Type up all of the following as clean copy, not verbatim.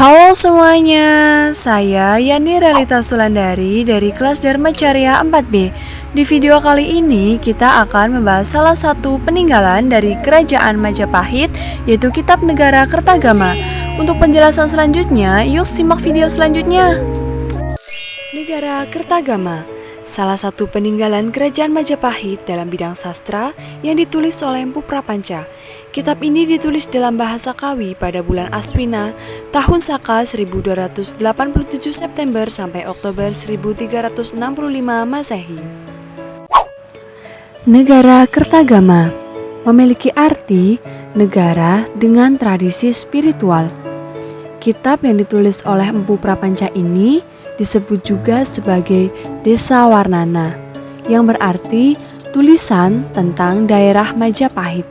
Halo semuanya, saya Yani Relita Sulandari dari kelas Dharma Carya 4B. Di video kali ini kita akan membahas salah satu peninggalan dari Kerajaan Majapahit, yaitu Kitab Negara Kertagama. Untuk penjelasan selanjutnya, yuk simak video selanjutnya. Negara Kertagama, salah satu peninggalan Kerajaan Majapahit dalam bidang sastra yang ditulis oleh Empu Prapanca. Kitab ini ditulis dalam bahasa Kawi pada bulan Aswina, tahun Saka 1287 September sampai Oktober 1365 Masehi. Negara Kertagama memiliki arti negara dengan tradisi spiritual. Kitab yang ditulis oleh Empu Prapanca ini disebut juga sebagai Desa Warnana, yang berarti tulisan tentang daerah Majapahit.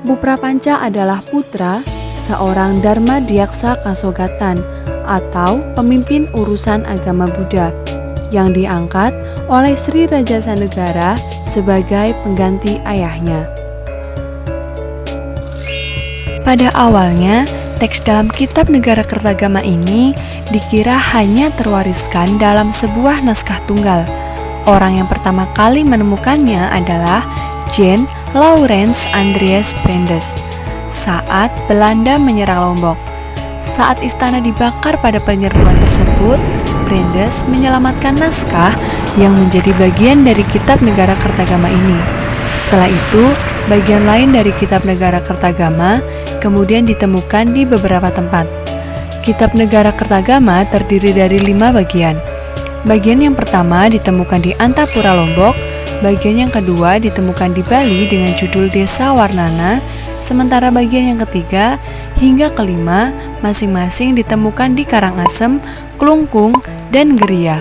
Empu Prapanca adalah putra seorang Dharma Diaksa Kasogatan atau pemimpin urusan agama Buddha yang diangkat oleh Sri Rajasa Negara sebagai pengganti ayahnya. Pada awalnya, teks dalam Kitab Negara Kertagama ini dikira hanya terwariskan dalam sebuah naskah tunggal. Orang yang pertama kali menemukannya adalah Jan Laurens Andreas Brandes saat Belanda menyerang Lombok. Saat istana dibakar pada penyerbuan tersebut, Brandes menyelamatkan naskah yang menjadi bagian dari Kitab Negara Kertagama ini. Setelah itu, bagian lain dari Kitab Negara Kertagama kemudian ditemukan di beberapa tempat. Kitab Negara Kertagama terdiri dari 5 bagian. Bagian yang pertama ditemukan di Antapura, Lombok. Bagian yang kedua ditemukan di Bali dengan judul Desa Warnana, sementara bagian yang ketiga hingga kelima masing-masing ditemukan di Karangasem, Klungkung, dan Geria.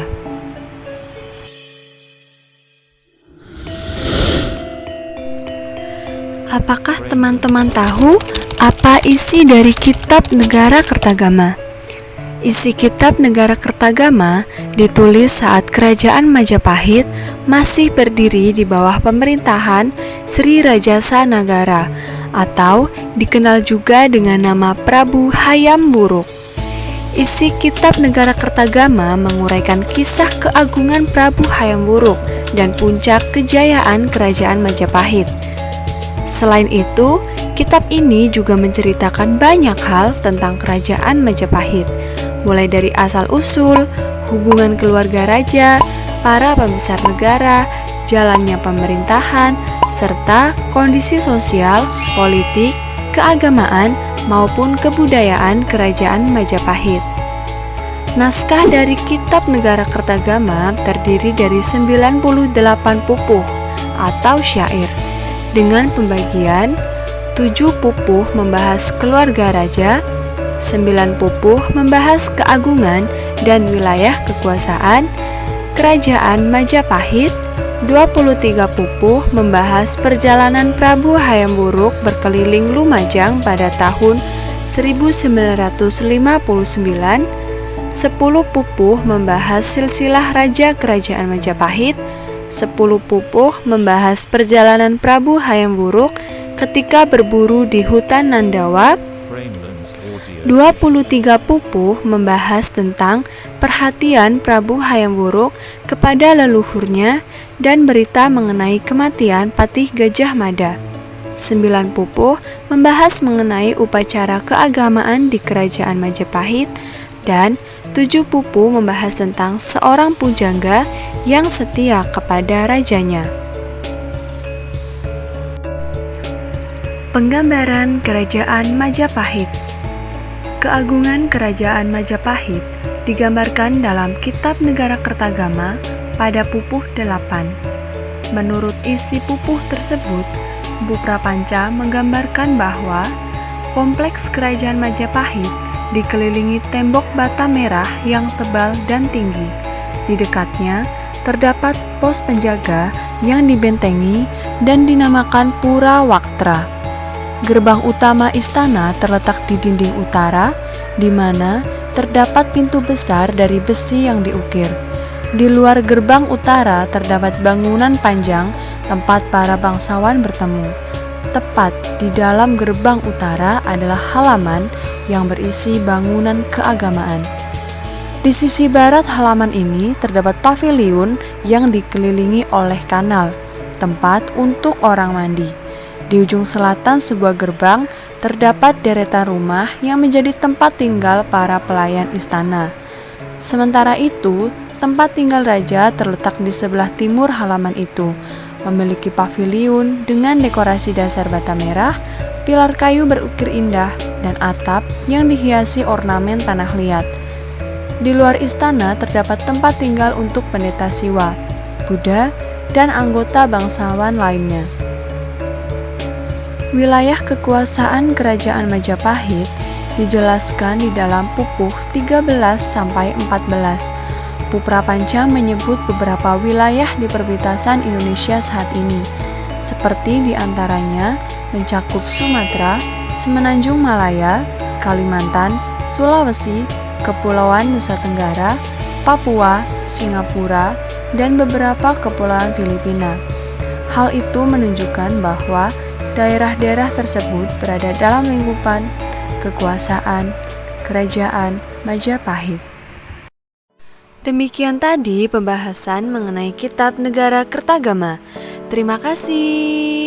Apakah teman-teman tahu apa isi dari Kitab Negara Kertagama? Isi Kitab Negara Kertagama ditulis saat Kerajaan Majapahit masih berdiri di bawah pemerintahan Sri Rajasa Nagara atau dikenal juga dengan nama Prabu Hayam Wuruk. Isi Kitab Negara Kertagama menguraikan kisah keagungan Prabu Hayam Wuruk dan puncak kejayaan Kerajaan Majapahit. Selain itu, kitab ini juga menceritakan banyak hal tentang Kerajaan Majapahit, mulai dari asal-usul, hubungan keluarga raja, para pembesar negara, jalannya pemerintahan, serta kondisi sosial, politik, keagamaan, maupun kebudayaan Kerajaan Majapahit. Naskah dari Kitab Negara Kertagama terdiri dari 98 pupuh atau syair, dengan pembagian 7 pupuh membahas keluarga raja, 9 pupuh membahas keagungan dan wilayah kekuasaan Kerajaan Majapahit, 23 pupuh membahas perjalanan Prabu Hayam Wuruk berkeliling Lumajang pada tahun 1959, 10 pupuh membahas silsilah Raja Kerajaan Majapahit, 10 pupuh membahas perjalanan Prabu Hayam Wuruk ketika berburu di hutan Nandawa, 23 pupuh membahas tentang perhatian Prabu Hayam Wuruk kepada leluhurnya dan berita mengenai kematian Patih Gajah Mada. 9 pupuh membahas mengenai upacara keagamaan di Kerajaan Majapahit, dan 7 pupuh membahas tentang seorang pujangga yang setia kepada rajanya. Penggambaran Kerajaan Majapahit. Keagungan Kerajaan Majapahit digambarkan dalam Kitab Negara Kertagama pada pupuh 8. Menurut isi pupuh tersebut, Empu Prapanca menggambarkan bahwa kompleks Kerajaan Majapahit dikelilingi tembok bata merah yang tebal dan tinggi. Di dekatnya terdapat pos penjaga yang dibentengi dan dinamakan Pura Waktra. Gerbang utama istana terletak di dinding utara, di mana terdapat pintu besar dari besi yang diukir. Di luar gerbang utara terdapat bangunan panjang tempat para bangsawan bertemu. Tepat di dalam gerbang utara adalah halaman yang berisi bangunan keagamaan. Di sisi barat halaman ini terdapat paviliun yang dikelilingi oleh kanal, tempat untuk orang mandi. Di ujung selatan sebuah gerbang terdapat deretan rumah yang menjadi tempat tinggal para pelayan istana. Sementara itu, tempat tinggal raja terletak di sebelah timur halaman itu, memiliki paviliun dengan dekorasi dasar bata merah, pilar kayu berukir indah, dan atap yang dihiasi ornamen tanah liat. Di luar istana terdapat tempat tinggal untuk pendeta Siwa, Buddha, dan anggota bangsawan lainnya. Wilayah kekuasaan Kerajaan Majapahit dijelaskan di dalam Pupuh 13-14. Puprapanca menyebut beberapa wilayah di perbatasan Indonesia saat ini, seperti diantaranya mencakup Sumatera, Semenanjung Malaya, Kalimantan, Sulawesi, Kepulauan Nusa Tenggara, Papua, Singapura, dan beberapa kepulauan Filipina. Hal itu menunjukkan bahwa daerah-daerah tersebut berada dalam lingkupan kekuasaan Kerajaan Majapahit. Demikian tadi pembahasan mengenai Kitab Negara Kertagama. Terima kasih.